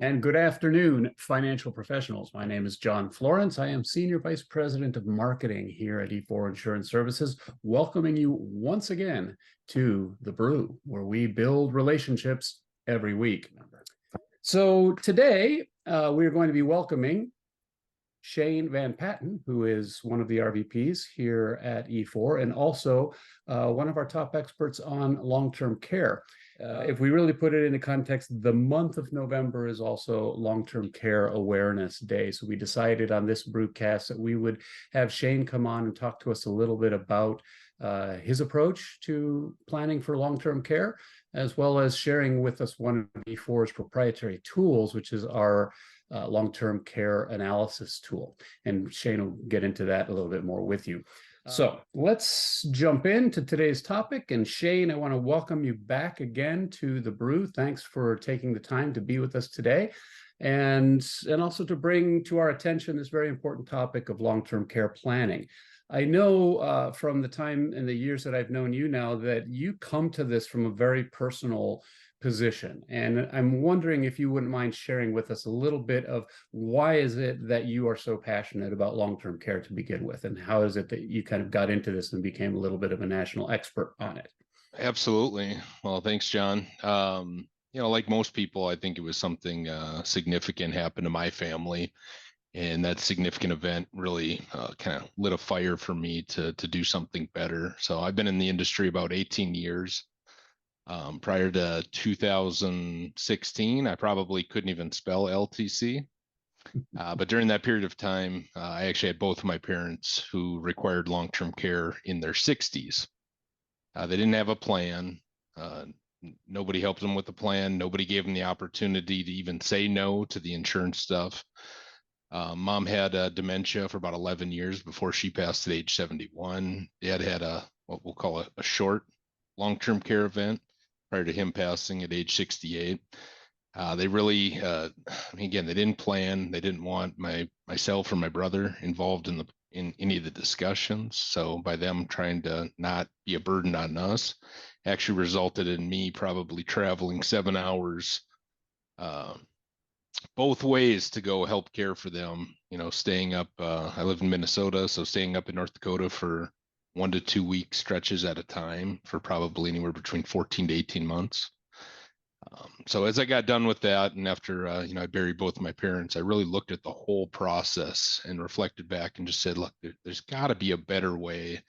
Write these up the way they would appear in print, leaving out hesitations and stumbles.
And good afternoon, financial professionals. My name is John Florence. I am Senior Vice President of Marketing here at E4 Insurance Services, welcoming you once again to The Brew, where we build relationships every week. So today, we're going to be welcoming Shane Van Patten, who is one of the RVPs here at E4 and also one of our top experts on long-term care. If we really put it into context, the month of November is also Long-Term Care Awareness Day. So we decided on this brewcast that we would have Shane come on and talk to us a little bit about his approach to planning for long-term care, as well as sharing with us one of E4's proprietary tools, which is our long-term care analysis tool. And Shane will get into that a little bit more with you. So let's jump into today's topic. And Shane, I want to welcome you back again to The Brew. Thanks for taking the time to be with us today. And also to bring to our attention this very important topic of long-term care planning. I know from the time and the years that I've known you now that you come to this from a very personal position. And I'm wondering if you wouldn't mind sharing with us a little bit of why is it that you are so passionate about long-term care to begin with, and how is it that you kind of got into this and became a little bit of a national expert on it? Absolutely. Well, thanks, John. Like most people, I think it was something significant happened to my family. And that significant event really kind of lit a fire for me to do something better. So I've been in the industry about 18 years. Prior to 2016, I probably couldn't even spell LTC. But during that period of time, I actually had both of my parents who required long-term care in their 60s. They didn't have a plan. Nobody helped them with the plan. Nobody gave them the opportunity to even say no to the insurance stuff. Mom had dementia for about 11 years before she passed at age 71. Dad had what we'll call a short long-term care event prior to him passing at age 68. They really, again, they didn't plan. They didn't want myself or my brother involved in any of the discussions. So by them trying to not be a burden on us, actually resulted in me probably traveling 7 hours both ways to go help care for them. Staying up, I live in Minnesota, so staying up in North Dakota for 1 to 2 week stretches at a time for probably anywhere between 14 to 18 months. So as I got done with that, and after I buried both my parents, I really looked at the whole process and reflected back and just said, look, there's got to be a better way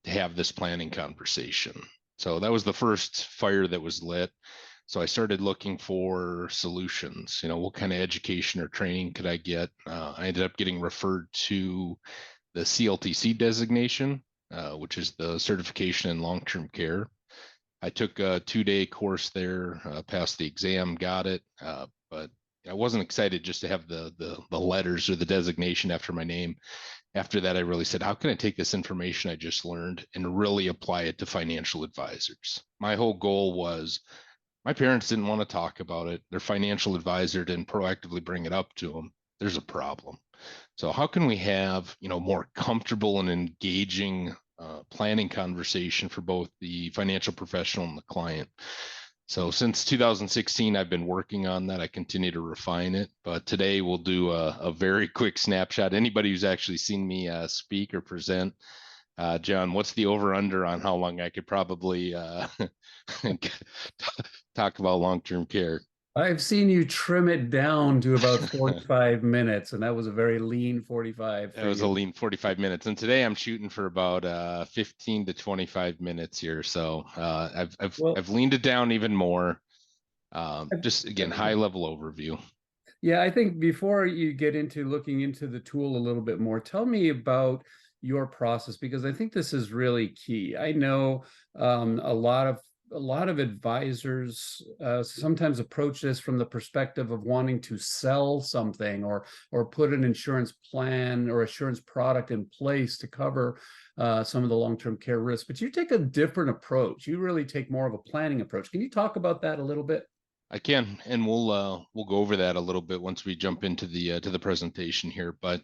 to have this planning conversation. So that was the first fire that was lit. So I started looking for solutions. What kind of education or training could I get? I ended up getting referred to the CLTC designation, which is the certification in long-term care. I took a 2-day course there, passed the exam, got it, but I wasn't excited just to have the letters or the designation after my name. After that, I really said, how can I take this information I just learned and really apply it to financial advisors? My whole goal was, my parents didn't want to talk about it. Their financial advisor didn't proactively bring it up to them. There's a problem. So how can we have, more comfortable and engaging planning conversation for both the financial professional and the client? So since 2016, I've been working on that. I continue to refine it, but today we'll do a very quick snapshot. Anybody who's actually seen me speak or present, John, what's the over-under on how long I could probably talk about long-term care? I've seen you trim it down to about 45 minutes, and that was a very lean 45. That was a lean 45 minutes. And today I'm shooting for about 15 to 25 minutes here. So I've leaned it down even more. Just again, high level overview. Yeah, I think before you get into looking into the tool a little bit more, tell me about your process, because I think this is really key. I know a lot of advisors sometimes approach this from the perspective of wanting to sell something or put an insurance plan or insurance product in place to cover some of the long-term care risks. But you take a different approach. You really take more of a planning approach. Can you talk about that a little bit? I can, and we'll go over that a little bit once we jump into the presentation here. But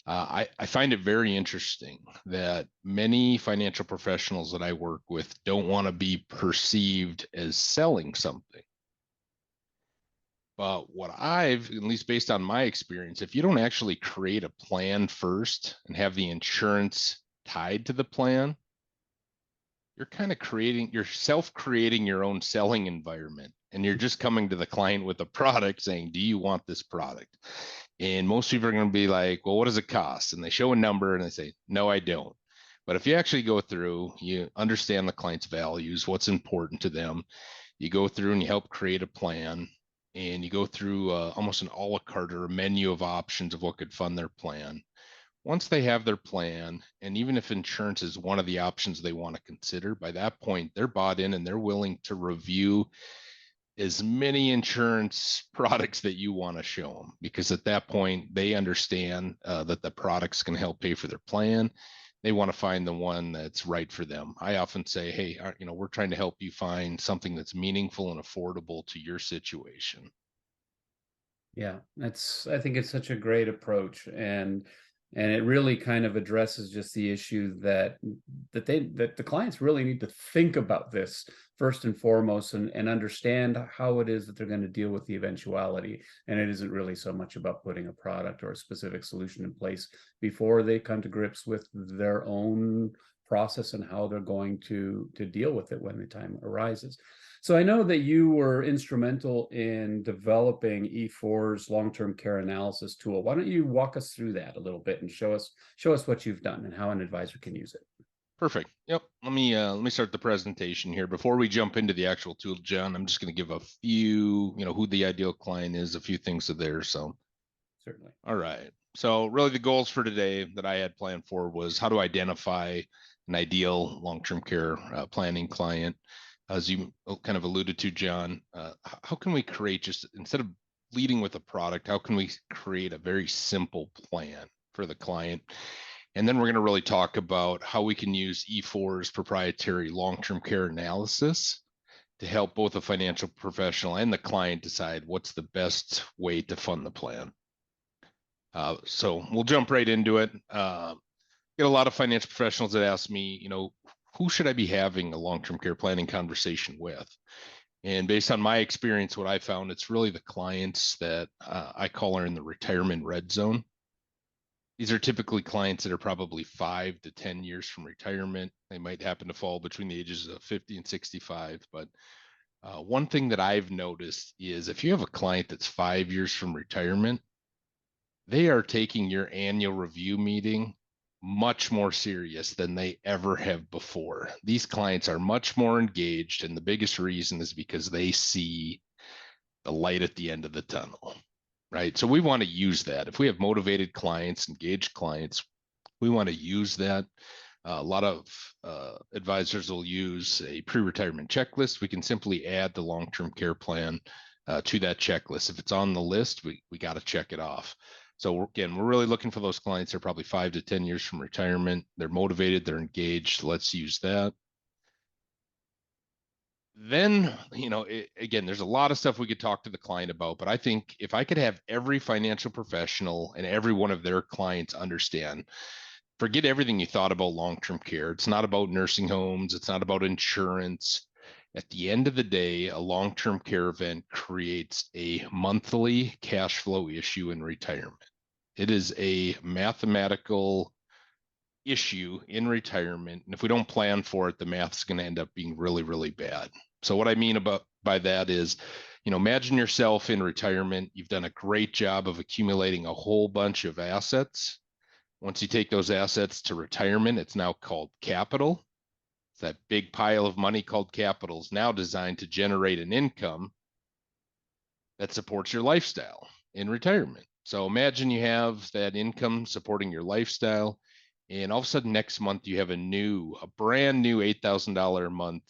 I find it very interesting that many financial professionals that I work with don't want to be perceived as selling something. But what I've, at least based on my experience, if you don't actually create a plan first and have the insurance tied to the plan, you're kind of you're self-creating your own selling environment. And you're just coming to the client with a product saying, do you want this product? And most people are going to be like, well, what does it cost? And they show a number and they say, no, I don't. But if you actually go through, you understand the client's values, what's important to them, you go through and you help create a plan, and you go through almost an a la carte or a menu of options of what could fund their plan. Once they have their plan, and even if insurance is one of the options they want to consider, by that point, they're bought in and they're willing to review as many insurance products that you want to show them, because at that point they understand that the product's going to help pay for their plan. They want to find the one that's right for them. I often say, hey, we're trying to help you find something that's meaningful and affordable to your situation. Yeah, I think it's such a great approach, and it really kind of addresses just the issue that that the clients really need to think about this first and foremost, and understand how it is that they're going to deal with the eventuality. And it isn't really so much about putting a product or a specific solution in place before they come to grips with their own process and how they're going to deal with it when the time arises. So I know that you were instrumental in developing E4's long-term care analysis tool. Why don't you walk us through that a little bit and show us what you've done and how an advisor can use it? Perfect. Yep. Let me start the presentation here. Before we jump into the actual tool, John, I'm just going to give a few, who the ideal client is, a few things of there. So, Certainly. all right. So really the goals for today that I had planned for was how to identify an ideal long-term care planning client. As you kind of alluded to, John, how can we create, just instead of leading with a product, how can we create a very simple plan for the client? And then we're going to really talk about how we can use E4's proprietary long-term care analysis to help both the financial professional and the client decide what's the best way to fund the plan. So we'll jump right into it. Get a lot of financial professionals that ask me, who should I be having a long-term care planning conversation with? And based on my experience, what I found, it's really the clients that I call are in the retirement red zone. These are typically clients that are probably 5 to 10 years from retirement. They might happen to fall between the ages of 50 and 65. But one thing that I've noticed is if you have a client that's 5 years from retirement, they are taking your annual review meeting much more serious than they ever have before. These clients are much more engaged, and the biggest reason is because they see the light at the end of the tunnel, right? So we want to use that. If we have motivated clients, engaged clients, we want to use that. A lot of advisors will use a pre-retirement checklist. We can simply add the long-term care plan to that checklist. If it's on the list, we got to check it off. So again, we're really looking for those clients that are probably 5 to 10 years from retirement. They're motivated, they're engaged. Let's use that. Then, again, there's a lot of stuff we could talk to the client about, but I think if I could have every financial professional and every one of their clients understand, forget everything you thought about long-term care. It's not about nursing homes. It's not about insurance. At the end of the day, a long-term care event creates a monthly cash flow issue in retirement. It is a mathematical issue in retirement. And if we don't plan for it, the math's going to end up being really, really bad. So what I mean by that is, imagine yourself in retirement. You've done a great job of accumulating a whole bunch of assets. Once you take those assets to retirement, it's now called capital. That big pile of money called capital is now designed to generate an income that supports your lifestyle in retirement. So imagine you have that income supporting your lifestyle, and all of a sudden next month you have a brand new $8,000 a month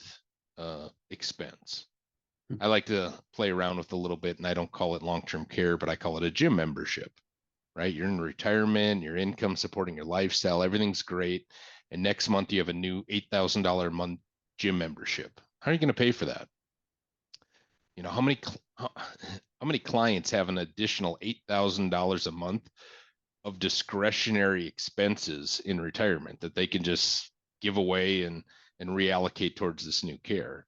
expense. I like to play around with a little bit, and I don't call it long-term care, but I call it a gym membership, right? You're in retirement, your income supporting your lifestyle, everything's great. And next month you have a new $8,000 a month gym membership. How are you going to pay for that? How many clients have an additional $8,000 a month of discretionary expenses in retirement that they can just give away and reallocate towards this new care?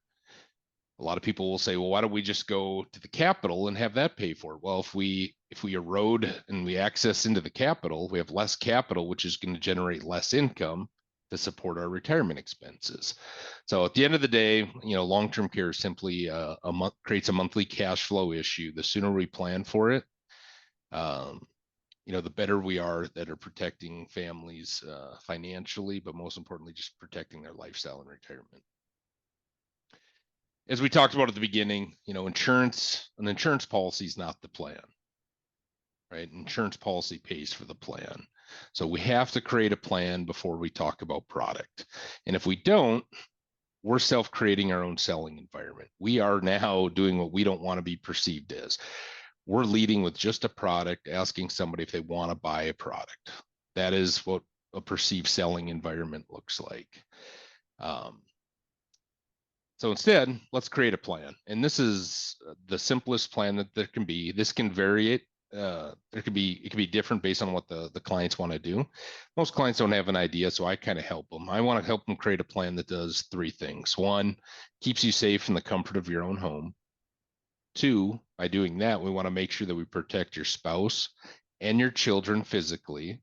A lot of people will say, well, why don't we just go to the capital and have that pay for it? Well, if we erode and we access into the capital, we have less capital, which is going to generate less income to support our retirement expenses. So at the end of the day, long-term care simply creates a monthly cash flow issue. The sooner we plan for it, the better we are that are protecting families financially, but most importantly, just protecting their lifestyle in retirement. As we talked about at the beginning, an insurance policy is not the plan, right? Insurance policy pays for the plan. So we have to create a plan before we talk about product. And if we don't, we're self-creating our own selling environment. We are now doing what we don't want to be perceived as. We're leading with just a product, asking somebody if they want to buy a product. That is what a perceived selling environment looks like. So instead, let's create a plan. And this is the simplest plan that there can be. This can vary it. It can be different based on what the clients want to do. Most clients don't have an idea, so I kind of help them. I want to help them create a plan that does three things. One, keeps you safe in the comfort of your own home. Two, by doing that, we want to make sure that we protect your spouse and your children physically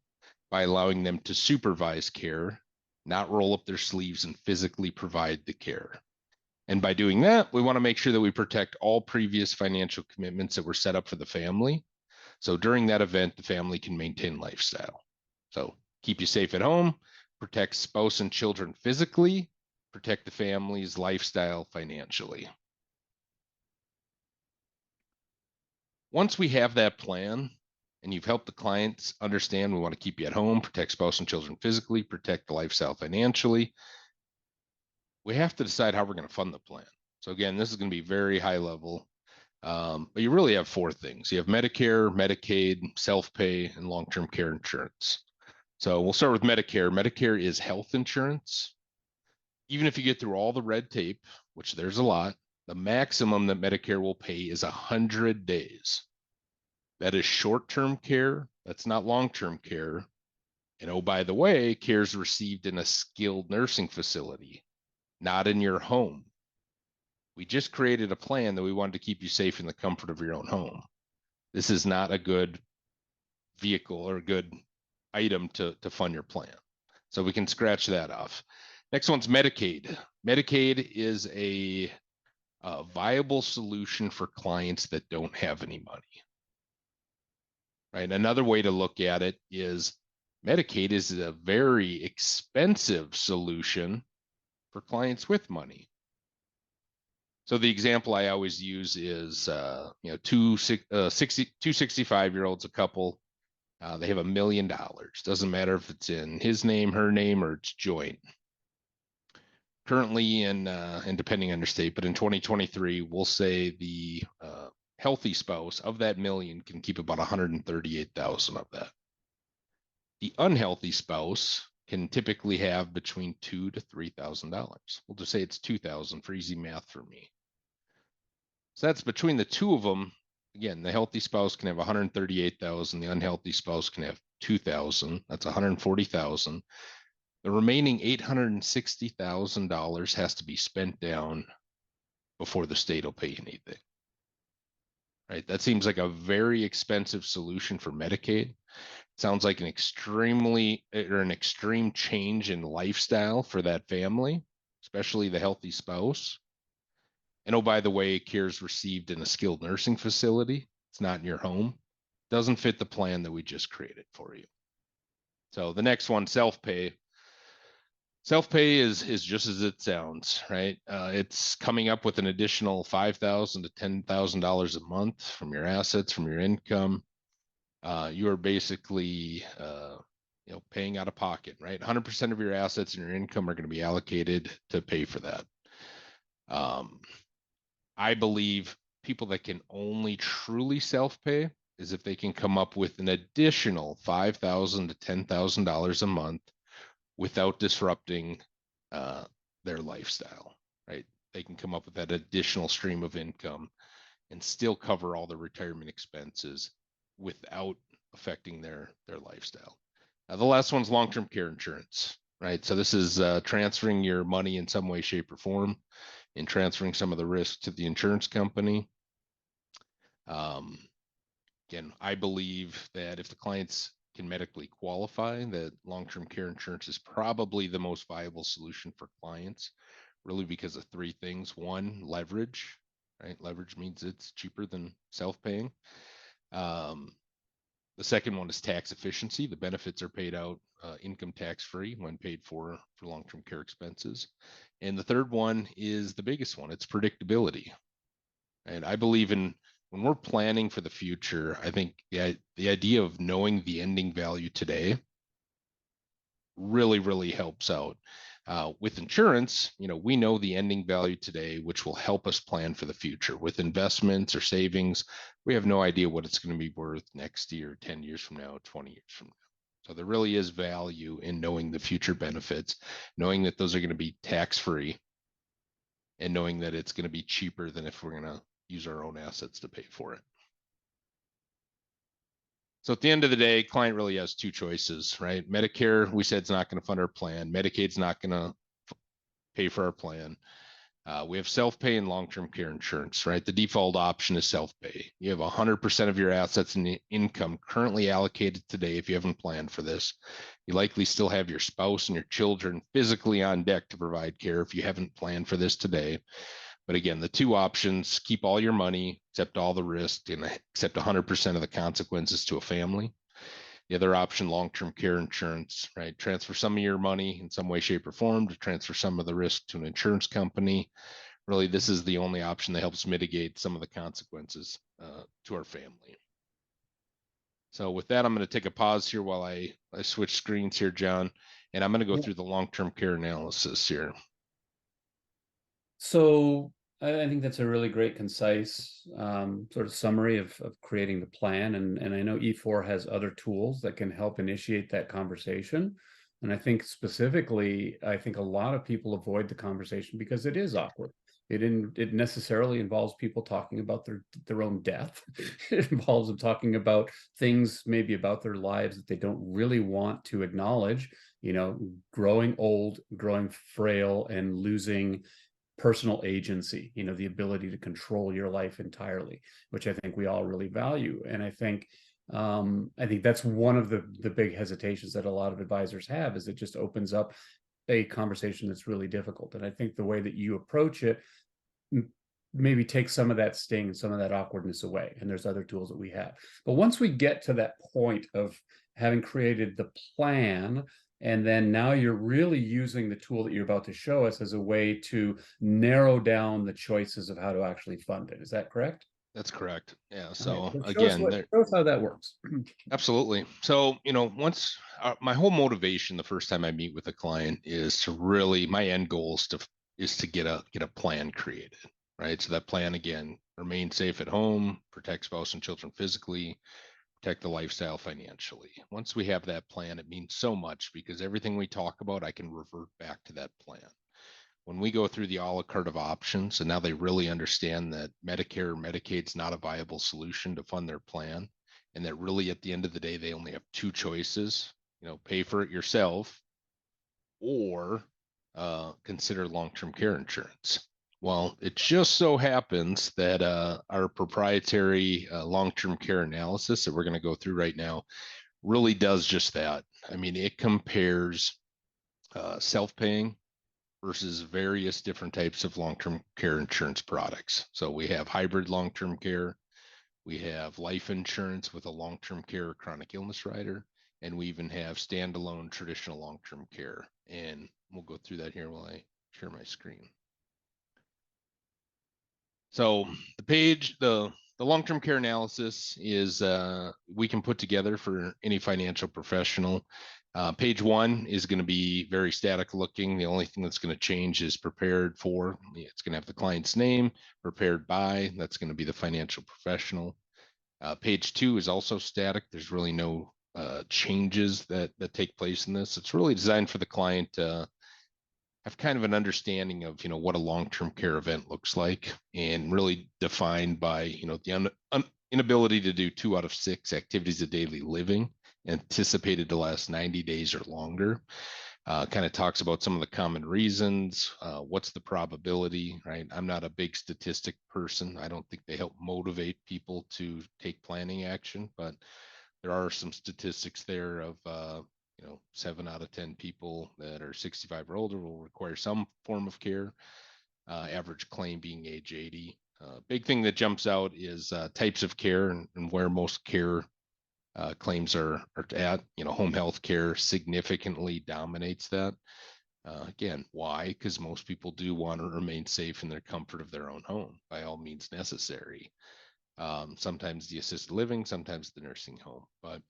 by allowing them to supervise care, not roll up their sleeves and physically provide the care. And by doing that, we want to make sure that we protect all previous financial commitments that were set up for the family. So during that event, the family can maintain lifestyle. So keep you safe at home, protect spouse and children physically, protect the family's lifestyle financially. Once we have that plan and you've helped the clients understand we want to keep you at home, protect spouse and children physically, protect the lifestyle financially, we have to decide how we're going to fund the plan. So again, this is going to be very high level, but you really have four things. You have Medicare, Medicaid, self-pay, and long-term care insurance. So we'll start with Medicare. Medicare is health insurance. Even if you get through all the red tape, which there's a lot, the maximum that Medicare will pay is 100 days. That is short-term care. That's not long-term care. And oh, by the way, care is received in a skilled nursing facility, not in your home. We just created a plan that we wanted to keep you safe in the comfort of your own home. This is not a good vehicle or a good item to fund your plan. So we can scratch that off. Next one's Medicaid. Medicaid is a viable solution for clients that don't have any money. Right? Another way to look at it is Medicaid is a very expensive solution for clients with money. So the example I always use is, two 65-year-olds, a couple, they have $1 million. Doesn't matter if it's in his name, her name, or it's joint. Currently and depending on your state, but in 2023, we'll say the healthy spouse of that million can keep about 138,000 of that. The unhealthy spouse can typically have between $2,000 to $3,000. We'll just say it's 2,000 for easy math for me. So that's between the two of them. Again, the healthy spouse can have 138,000. The unhealthy spouse can have 2,000. That's 140,000. The remaining $860,000 has to be spent down before the state will pay anything. Right? That seems like a very expensive solution for Medicaid. Sounds like an extreme change in lifestyle for that family, especially the healthy spouse. And oh, by the way, care is received in a skilled nursing facility. It's not in your home. Doesn't fit the plan that we just created for you. So the next one, self-pay. Self-pay is just as it sounds, right? It's coming up with an additional $5,000 to $10,000 a month from your assets, from your income. You are basically, paying out of pocket, right? 100% of your assets and your income are going to be allocated to pay for that. I believe people that can only truly self-pay is if they can come up with an additional $5,000 to $10,000 a month without disrupting their lifestyle, right? They can come up with that additional stream of income and still cover all the retirement expenses without affecting their lifestyle. Now, the last one's long-term care insurance, right? So this is transferring your money in some way, shape, or form, and transferring some of the risk to the insurance company. Um, Again, I believe that if the clients can medically qualify, that long-term care insurance is probably the most viable solution for clients, really because of three things. One, leverage, right? Leverage means it's cheaper than self-paying. Um, the second one is tax efficiency. The benefits are paid out income tax free when paid for long-term care expenses. And the third one is the biggest one. It's predictability. And I believe in when we're planning for the future, I think the idea of knowing the ending value today really, really helps out. With insurance, we know the ending value today, which will help us plan for the future. With investments or savings, we have no idea what it's going to be worth next year, 10 years from now, 20 years from now. So there really is value in knowing the future benefits, knowing that those are going to be tax-free, and knowing that it's going to be cheaper than if we're going to use our own assets to pay for it. So at the end of the day, client really has two choices, right? Medicare, we said, it's not going to fund our plan. Medicaid's not going to pay for our plan. We have self-pay and long-term care insurance, right? The default option is self-pay. You have 100% of your assets and income currently allocated today if you haven't planned for this. You likely still have your spouse and your children physically on deck to provide care if you haven't planned for this today. But again, the two options: keep all your money, accept all the risk, and accept 100% of the consequences to a family. The other option, long-term care insurance, right? Transfer some of your money in some way, shape, or form to transfer some of the risk to an insurance company. Really, this is the only option that helps mitigate some of the consequences to our family. So with that, I'm going to take a pause here while I switch screens here, John, and I'm going to go through the long-term care analysis here. So I think that's a really great, concise sort of summary of creating the plan. And I know E4 has other tools that can help initiate that conversation. And I think specifically, I think a lot of people avoid the conversation because it is awkward. It necessarily involves people talking about their own death. It involves them talking about things maybe about their lives that they don't really want to acknowledge, growing old, growing frail, and losing personal agency, the ability to control your life entirely, which I think we all really value. And I think that's one of the big hesitations that a lot of advisors have, is it just opens up a conversation that's really difficult. And I think the way that you approach it maybe takes some of that sting, some of that awkwardness away. And there's other tools that we have. But once we get to that point of having created the plan, and then now you're really using the tool that you're about to show us as a way to narrow down the choices of how to actually fund it. Is that correct? That's correct. Yeah. All So right. again, Show us how that works. absolutely. So, once my whole motivation the first time I meet with a client is to really, my end goal is to get a plan created, right? So that plan, again, remain safe at home, protect spouse and children physically, protect the lifestyle financially. Once we have that plan, it means so much because everything we talk about, I can revert back to that plan. When we go through the a la carte of options, and now they really understand that Medicare or Medicaid's not a viable solution to fund their plan, and that really at the end of the day, they only have two choices, pay for it yourself or consider long-term care insurance. Well, it just so happens that our proprietary long-term care analysis that we're going to go through right now really does just that. I mean, it compares self-paying versus various different types of long-term care insurance products. So we have hybrid long-term care, we have life insurance with a long-term care chronic illness rider, and we even have standalone traditional long-term care. And we'll go through that here while I share my screen. So the long-term care analysis is we can put together for any financial professional. Page one is going to be very static looking. The only thing that's going to change is prepared for. It's going to have the client's name, prepared by. That's going to be the financial professional. Page two is also static. There's really no changes that take place in this. It's really designed for the client to have kind of an understanding of what a long-term care event looks like, and really defined by the inability to do 2 out of 6 activities of daily living anticipated to last 90 days or longer. Kind of talks about some of the common reasons. What's the probability, right? I'm not a big statistic person. I don't think they help motivate people to take planning action, but there are some statistics there of 7 out of 10 people that are 65 or older will require some form of care. Average claim being age 80. Big thing that jumps out is types of care and where most care claims are at. Home health care significantly dominates that. Again, why? Because most people do want to remain safe in their comfort of their own home by all means necessary. Sometimes the assisted living, sometimes the nursing home. But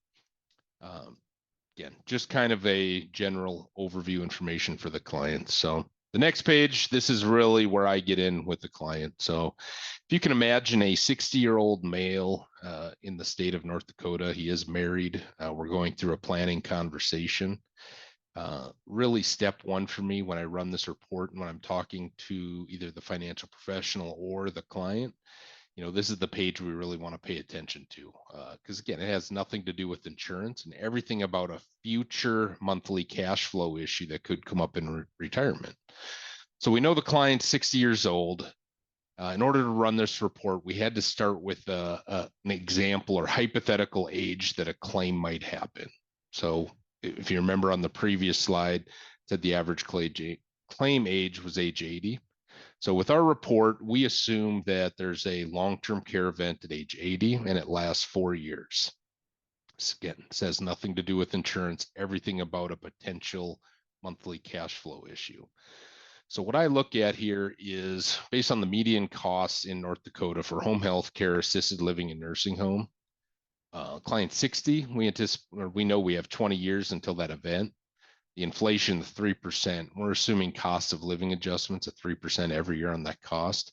again, just kind of a general overview information for the client. So the next page, this is really where I get in with the client. So if you can imagine a 60-year-old male in the state of North Dakota, he is married. We're going through a planning conversation. Really step one for me when I run this report and when I'm talking to either the financial professional or the client, this is the page we really want to pay attention to, because again, it has nothing to do with insurance and everything about a future monthly cash flow issue that could come up in retirement. So we know the client's 60 years old. In order to run this report, we had to start with an example or hypothetical age that a claim might happen. So if you remember on the previous slide, it said the average claim age was age 80. So with our report, we assume that there's a long-term care event at age 80 and it lasts 4 years. Again, it says nothing to do with insurance, everything about a potential monthly cash flow issue. So what I look at here is based on the median costs in North Dakota for home health care, assisted living, and nursing home. Client 60, we know we have 20 years until that event. The inflation, the 3%, we're assuming cost of living adjustments at 3% every year on that cost.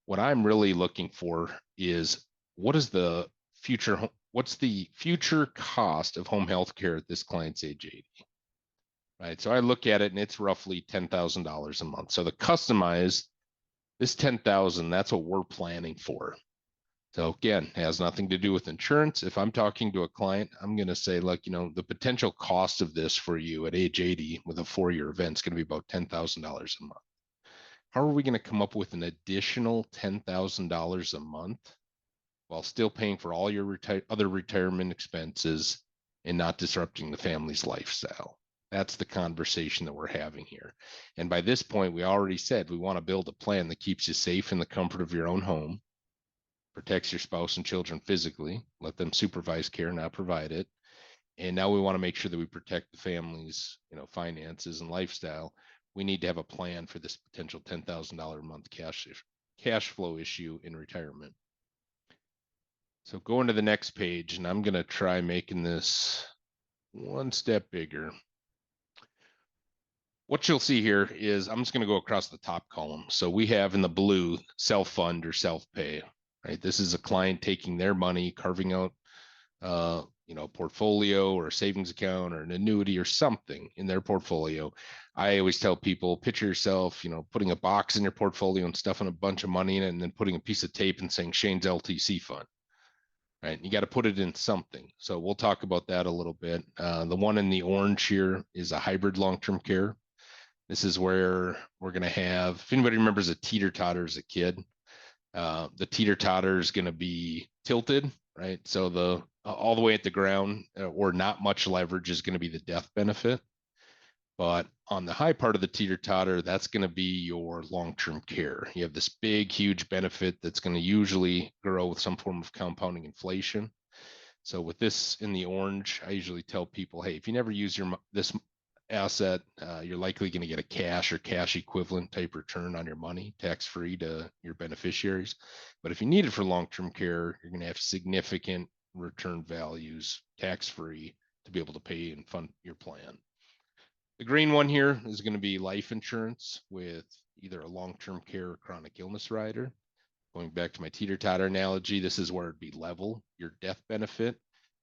What I'm really looking for is what's the future cost of home health care at this client's age 80, right? So I look at it and it's roughly $10,000 a month. So the customized, this 10,000, that's what we're planning for. So again, it has nothing to do with insurance. If I'm talking to a client, I'm going to say, like, the potential cost of this for you at age 80 with a 4-year event is going to be about $10,000 a month. How are we going to come up with an additional $10,000 a month while still paying for all your other retirement expenses and not disrupting the family's lifestyle? That's the conversation that we're having here. And by this point, we already said we want to build a plan that keeps you safe in the comfort of your own home, protects your spouse and children physically, let them supervise care, not provide it. And now we want to make sure that we protect the family's, finances and lifestyle. We need to have a plan for this potential $10,000 a month cash flow issue in retirement. So going to the next page, and I'm going to try making this one step bigger. What you'll see here is I'm just going to go across the top column. So we have in the blue self-fund or self-pay. Right? This is a client taking their money, carving out, portfolio or a savings account or an annuity or something in their portfolio. I always tell people, picture yourself, putting a box in your portfolio and stuffing a bunch of money in it and then putting a piece of tape and saying Shane's LTC fund. Right? You got to put it in something. So we'll talk about that a little bit. The one in the orange here is a hybrid long-term care. This is where we're going to have, if anybody remembers a teeter-totter as a kid, the teeter-totter is going to be tilted, right? So all the way at the ground or not much leverage is going to be the death benefit. But on the high part of the teeter-totter, that's going to be your long-term care. You have this big, huge benefit that's going to usually grow with some form of compounding inflation. So with this in the orange, I usually tell people, hey, if you never use this asset, you're likely going to get a cash or cash equivalent type return on your money, tax-free to your beneficiaries. But if you need it for long-term care, you're going to have significant return values, tax-free, to be able to pay and fund your plan. The green one here is going to be life insurance with either a long-term care or chronic illness rider. Going back to my teeter-totter analogy, this is where it'd be level. Your death benefit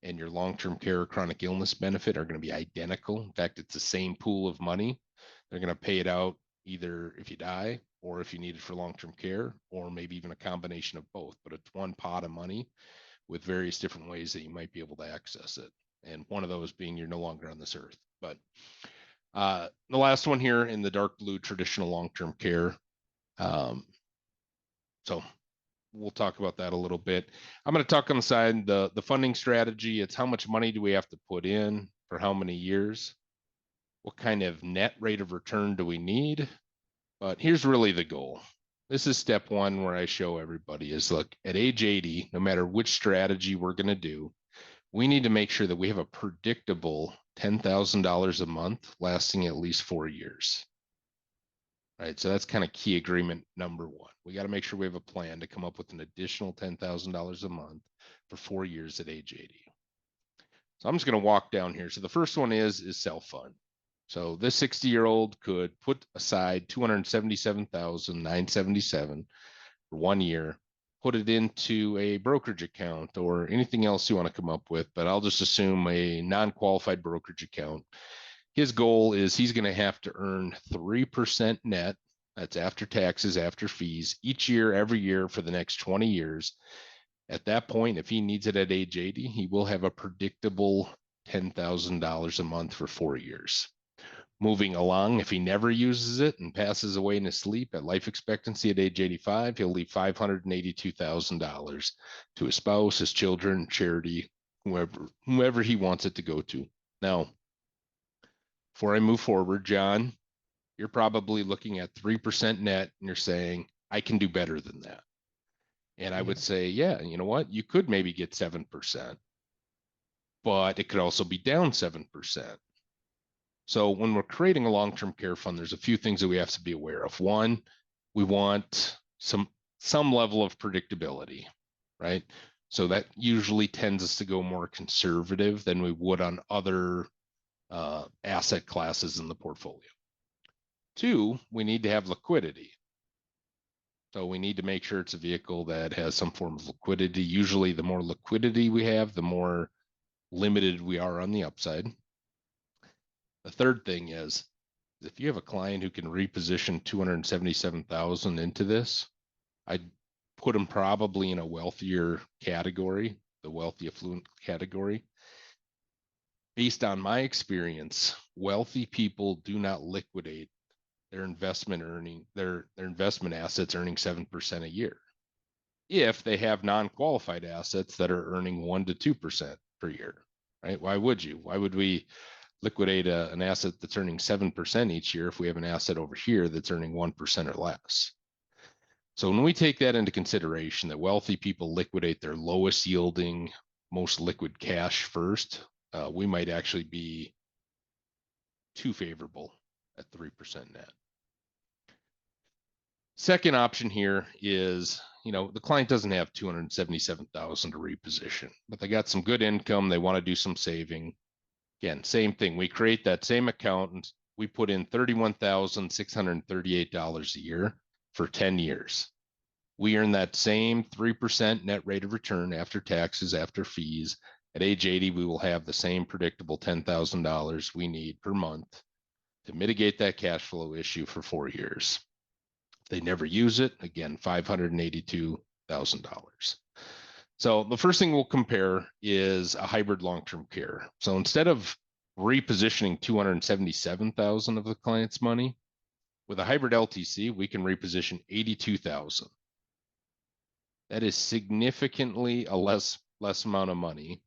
and your long-term care or chronic illness benefit are going to be identical. In fact, it's the same pool of money. They're going to pay it out either if you die or if you need it for long-term care, or maybe even a combination of both. But it's one pot of money with various different ways that you might be able to access it. And one of those being you're no longer on this earth. But The last one here in the dark blue, traditional long-term care. So we'll talk about that a little bit. I'm going to talk on the side, the funding strategy. It's how much money do we have to put in for how many years? What kind of net rate of return do we need? But here's really the goal. This is step one where I show everybody is look at age 80, no matter which strategy we're going to do, we need to make sure that we have a predictable $10,000 a month lasting at least 4 years. Right. So that's kind of key agreement number one. We got to make sure we have a plan to come up with an additional $10,000 a month for 4 years at age 80. So I'm just going to walk down here. So the first one is self-fund. So this 60-year-old could put aside $277,977 for 1 year, put it into a brokerage account or anything else you want to come up with, but I'll just assume a non-qualified brokerage account. His goal is he's going to have to earn 3% net. That's after taxes, after fees, each year, every year for the next 20 years. At that point, if he needs it at age 80, he will have a predictable $10,000 a month for 4 years. Moving along, if he never uses it and passes away in his sleep at life expectancy at age 85, he'll leave $582,000 to his spouse, his children, charity, whoever he wants it to go to. Now, before I move forward, John, you're probably looking at 3% net and you're saying, I can do better than that. And I would say, yeah, you know what? You could maybe get 7%, but it could also be down 7%. So when we're creating a long-term care fund, there's a few things that we have to be aware of. One, we want some level of predictability, right? So that usually tends us to go more conservative than we would on other asset classes in the portfolio. Two, we need to have liquidity. So we need to make sure it's a vehicle that has some form of liquidity. Usually the more liquidity we have, the more limited we are on the upside. The third thing is if you have a client who can reposition 277,000 into this, I'd put them probably in a wealthier category, the wealthy affluent category. Based on my experience, wealthy people do not liquidate their investment assets earning 7% a year if they have non-qualified assets that are earning 1 to 2% per year, right? Why would you? Why would we liquidate an asset that's earning 7% each year if we have an asset over here that's earning 1% or less? So when we take that into consideration, that wealthy people liquidate their lowest yielding, most liquid cash first, we might actually be too favorable at 3% net. Second option here is, the client doesn't have 277,000 to reposition, but they got some good income. They want to do some saving. Again, same thing. We create that same account and we put in $31,638 a year for 10 years. We earn that same 3% net rate of return after taxes, after fees. At age 80, we will have the same predictable $10,000 we need per month to mitigate that cash flow issue for 4 years. If they never use it, again, $582,000. So the first thing we'll compare is a hybrid long-term care. So instead of repositioning 277,000 of the client's money, with a hybrid LTC, we can reposition 82,000. That is significantly a less amount of money.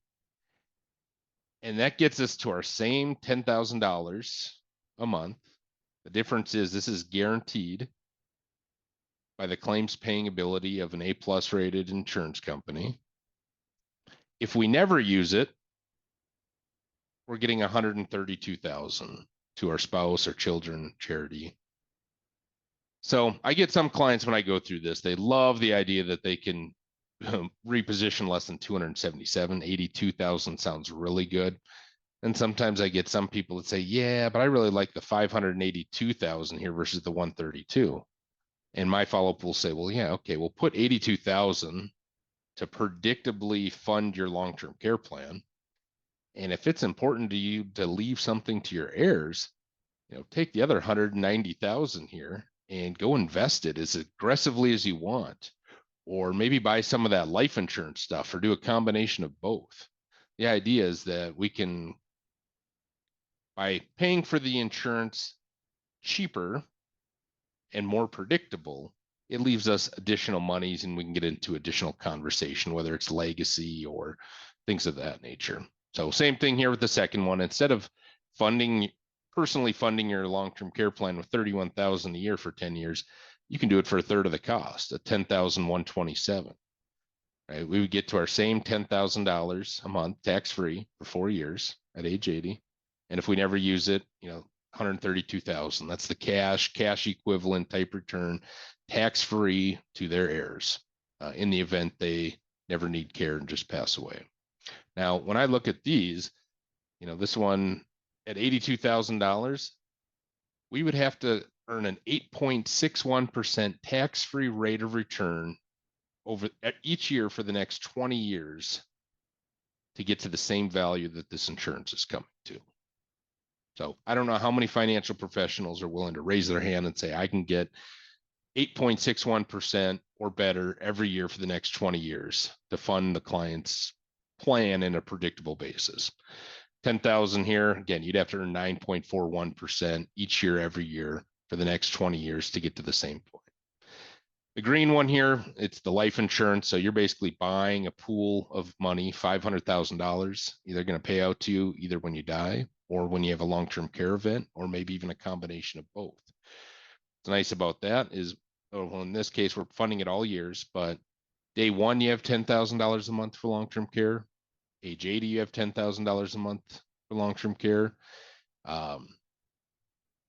And that gets us to our same $10,000 a month. The difference is this is guaranteed by the claims paying ability of an A+ rated insurance company. If we never use it, we're getting 132,000 to our spouse or children charity. So I get some clients when I go through this, they love the idea that they can reposition less than 277, 82,000 sounds really good. And sometimes I get some people that say, yeah, but I really like the 582,000 here versus the 132. And my follow-up will say, well, yeah, okay, we'll put 82,000 to predictably fund your long-term care plan. And if it's important to you to leave something to your heirs, take the other 190,000 here and go invest it as aggressively as you want, or maybe buy some of that life insurance stuff or do a combination of both. The idea is that we can by paying for the insurance cheaper and more predictable, it leaves us additional monies, and we can get into additional conversation, whether it's legacy or things of that nature. So same thing here with the second one. Instead of personally funding your long-term care plan with $31,000 a year for 10 years, you can do it for a third of the cost at $10,127. Right? We would get to our same $10,000 a month tax-free for 4 years at age 80. And if we never use it, 132,000. That's the cash equivalent type return, tax-free to their heirs in the event they never need care and just pass away. Now, when I look at these, this one at $82,000, we would have to earn an 8.61% tax-free rate of return over each year for the next 20 years to get to the same value that this insurance is coming to. So I don't know how many financial professionals are willing to raise their hand and say, I can get 8.61% or better every year for the next 20 years to fund the client's plan in a predictable basis. 10,000 here, again, you'd have to earn 9.41% each year, every year for the next 20 years to get to the same point. The green one here, it's the life insurance. So you're basically buying a pool of money, $500,000, either going to pay out to you either when you die or when you have a long-term care event, or maybe even a combination of both. What's nice about that is, well, in this case, we're funding it all years, but day one, you have $10,000 a month for long-term care. Age 80, you have $10,000 a month for long-term care.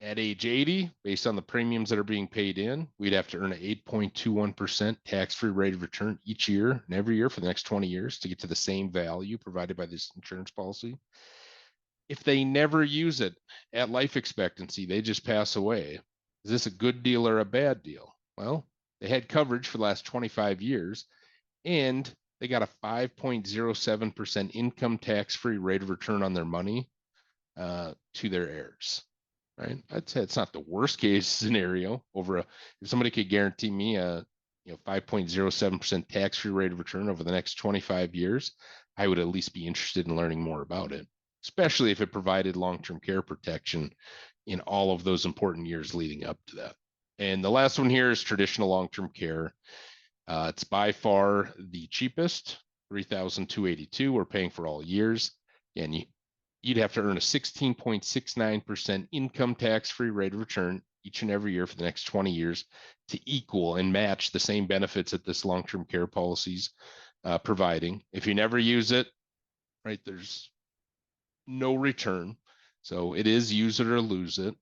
At age 80, based on the premiums that are being paid in, we'd have to earn an 8.21% tax-free rate of return each year and every year for the next 20 years to get to the same value provided by this insurance policy. If they never use it at life expectancy, they just pass away. Is this a good deal or a bad deal? Well, they had coverage for the last 25 years, and they got a 5.07% income tax-free rate of return on their money to their heirs. Right? I'd say it's not the worst case scenario. If somebody could guarantee me a 5.07% tax-free rate of return over the next 25 years, I would at least be interested in learning more about it, especially if it provided long-term care protection in all of those important years leading up to that. And the last one here is traditional long-term care. It's by far the cheapest, $3,282. We're paying for all years. And you'd have to earn a 16.69% income tax-free rate of return each and every year for the next 20 years to equal and match the same benefits that this long-term care policy's providing. If you never use it, right, there's no return. So it is use it or lose it.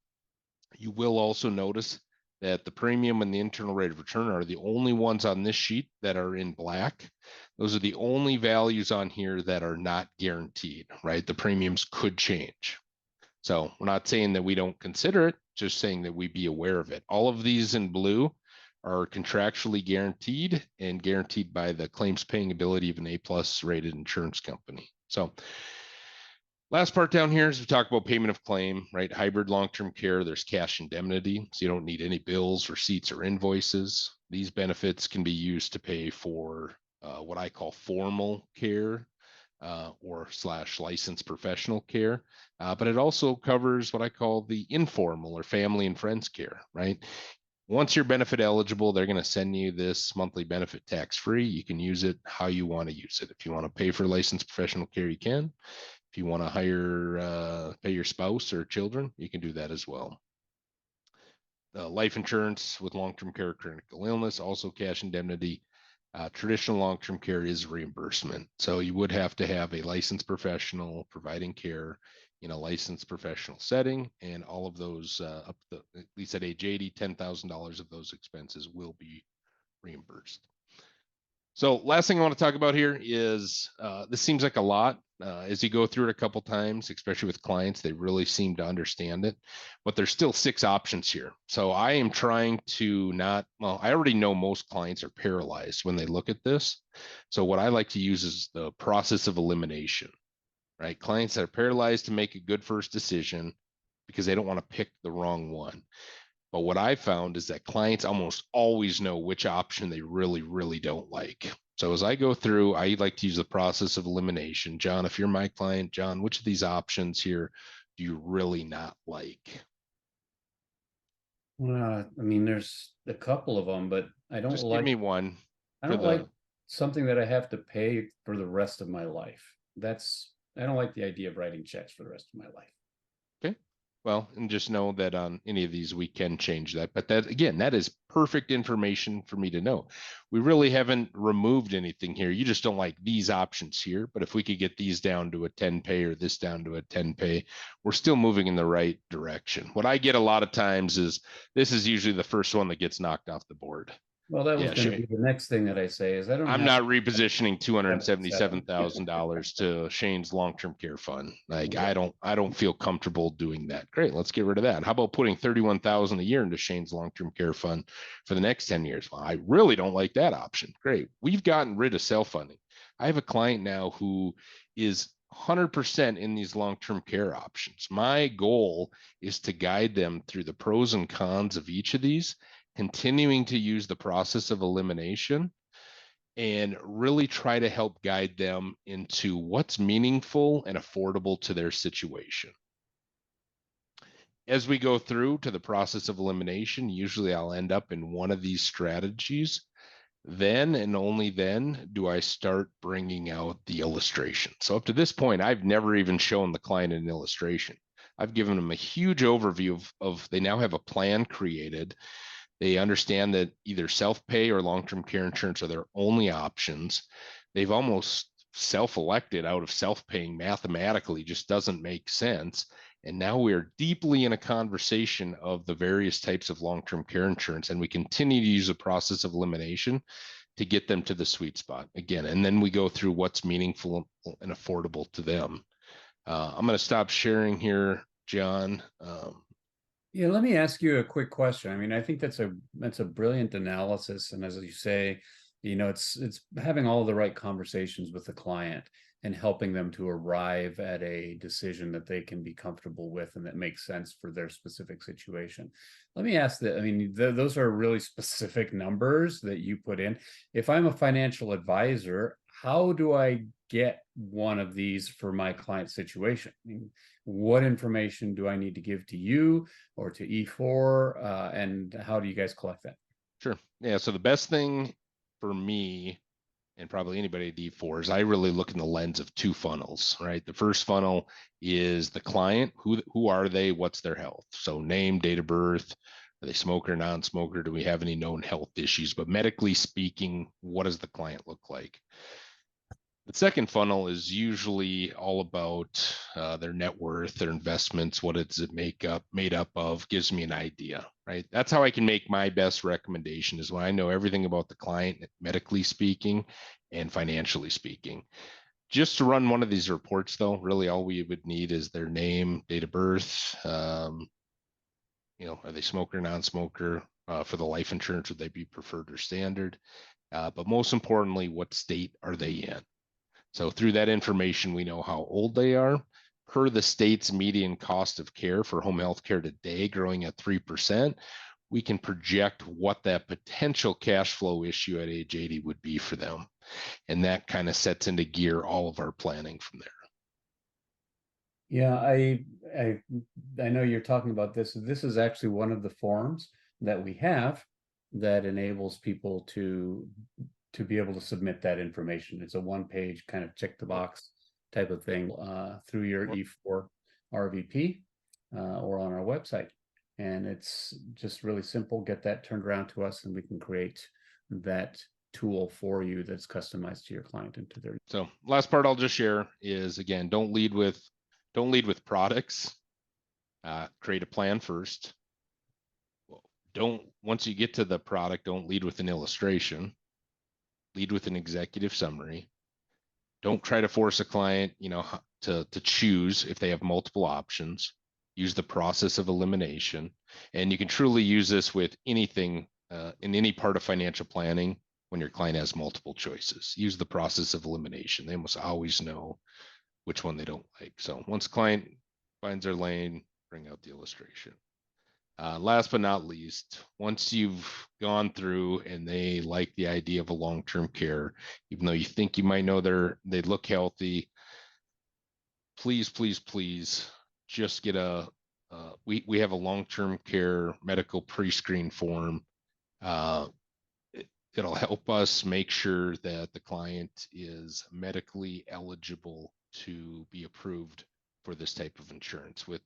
You will also notice that the premium and the internal rate of return are the only ones on this sheet that are in black. Those are the only values on here that are not guaranteed, right? The premiums could change. So we're not saying that we don't consider it, just saying that we be aware of it. All of these in blue are contractually guaranteed and guaranteed by the claims paying ability of an A+ rated insurance company. So last part down here is we talk about payment of claim, right? Hybrid long-term care, there's cash indemnity. So you don't need any bills, receipts, or invoices. These benefits can be used to pay for what I call formal care or / licensed professional care. But it also covers what I call the informal or family and friends care, right? Once you're benefit eligible, they're going to send you this monthly benefit tax-free. You can use it how you want to use it. If you want to pay for licensed professional care, you can. If you want to pay your spouse or children, you can do that as well. Life insurance with long-term care, critical illness, also cash indemnity. Traditional long-term care is reimbursement. So you would have to have a licensed professional providing care in a licensed professional setting, and all of those up to, at least at age 80, $10,000 of those expenses will be reimbursed. So last thing I want to talk about here is this seems like a lot. As you go through it a couple times, especially with clients, they really seem to understand it, but there's still 6 options here. So I am trying to I already know most clients are paralyzed when they look at this. So what I like to use is the process of elimination, right? Clients that are paralyzed to make a good first decision because they don't want to pick the wrong one. But what I found is that clients almost always know which option they really, really don't like. So as I go through, I like to use the process of elimination. John, if you're my client, John, which of these options here do you really not like? I mean, there's a couple of them, but Just give me one I for don't like the, something that I have to pay for the rest of my life. I don't like the idea of writing checks for the rest of my life. okay. Well, and just know that on any of these, we can change that. But that, again, that is perfect information for me to know. We really haven't removed anything here. You just don't like these options here. But if we could get these down to a 10 pay or this down to a 10 pay, we're still moving in the right direction. What I get a lot of times is this is usually the first one that gets knocked off the board. Well, that was Yeah, going to be the next thing that I say is I don't I'm have not repositioning $77. $277,000 to Shane's long-term care fund. Like Yeah. I don't feel comfortable doing that. Great, let's get rid of that. How about putting 31,000 a year into Shane's long-term care fund for the next 10 years? Well, I really don't like that option. Great. We've gotten rid of self-funding. I have a client now who is 100% in these long-term care options. My goal is to guide them through the pros and cons of each of these, continuing to use the process of elimination and really try to help guide them into what's meaningful and affordable to their situation. As we go through to the process of elimination, usually I'll end up in one of these strategies. Then and only then do I start bringing out the illustration. So up to this point, I've never even shown the client an illustration. I've given them a huge overview of they now have a plan created. They understand that either self-pay or long-term care insurance are their only options. They've almost self-elected out of self-paying mathematically, just doesn't make sense. And now we're deeply in a conversation of the various types of long-term care insurance, and we continue to use a process of elimination to get them to the sweet spot again. And then we go through what's meaningful and affordable to them. I'm going to stop sharing here, John. Yeah, let me ask you a quick question. I mean, I think that's a brilliant analysis, and as you say, it's having all the right conversations with the client and helping them to arrive at a decision that they can be comfortable with and that makes sense for their specific situation. Let me ask that. I mean, those are really specific numbers that you put in. If I'm a financial advisor, how do I get one of these for my client situation? I mean, what information do I need to give to you or to E4? And how do you guys collect that? Sure. Yeah. So the best thing for me and probably anybody at D4 is I really look in the lens of two funnels, right? The first funnel is the client. Who are they? What's their health? So name, date of birth. Are they smoker, non-smoker? Do we have any known health issues? But medically speaking, what does the client look like? The second funnel is usually all about their net worth, their investments, what it's made up of, gives me an idea, right? That's how I can make my best recommendation is when I know everything about the client, medically speaking and financially speaking. Just to run one of these reports, though, really all we would need is their name, date of birth, are they smoker, non-smoker? For the life insurance, would they be preferred or standard? But most importantly, what state are they in? So through that information, we know how old they are. Per the state's median cost of care for home health care today, growing at 3%, we can project what that potential cash flow issue at age 80 would be for them. And that kind of sets into gear all of our planning from there. Yeah, I know you're talking about this. This is actually one of the forms that we have that enables people to be able to submit that information. It's a one-page kind of check the box type of thing through your E4 RVP or on our website. And it's just really simple. Get that turned around to us and we can create that tool for you that's customized to your client and to their. So last part I'll just share is, again, don't lead with products. Create a plan first. Once you get to the product, don't lead with an illustration. Lead with an executive summary. Don't try to force a client, to choose if they have multiple options. Use the process of elimination. And you can truly use this with anything in any part of financial planning when your client has multiple choices. Use the process of elimination. They must always know which one they don't like. So once client finds their lane, bring out the illustration. Last but not least, once you've gone through and they like the idea of a long-term care, even though you think you might know they look healthy, please just get we have a long-term care medical pre-screen form. It'll help us make sure that the client is medically eligible to be approved for this type of insurance. With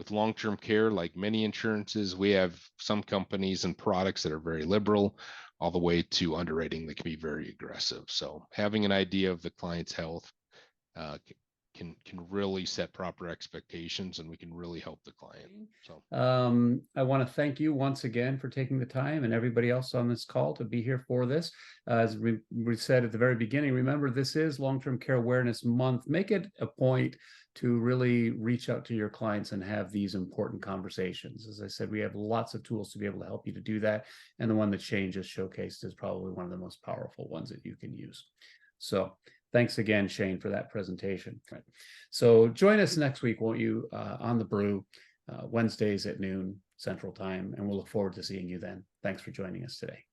long-term care, like many insurances, we have some companies and products that are very liberal, all the way to underwriting that can be very aggressive. So having an idea of the client's health can really set proper expectations, and we can really help the client. So I want to thank you once again for taking the time, and everybody else on this call to be here for this. As we said at the very beginning, remember, this is Long-Term Care Awareness Month. Make it a point to really reach out to your clients and have these important conversations. As I said, we have lots of tools to be able to help you to do that, and the one that Shane just showcased is probably one of the most powerful ones that you can use. So thanks again, Shane, for that presentation. Right. So join us next week, won't you, on The Brew, Wednesdays at noon Central Time, and we'll look forward to seeing you then. Thanks for joining us today.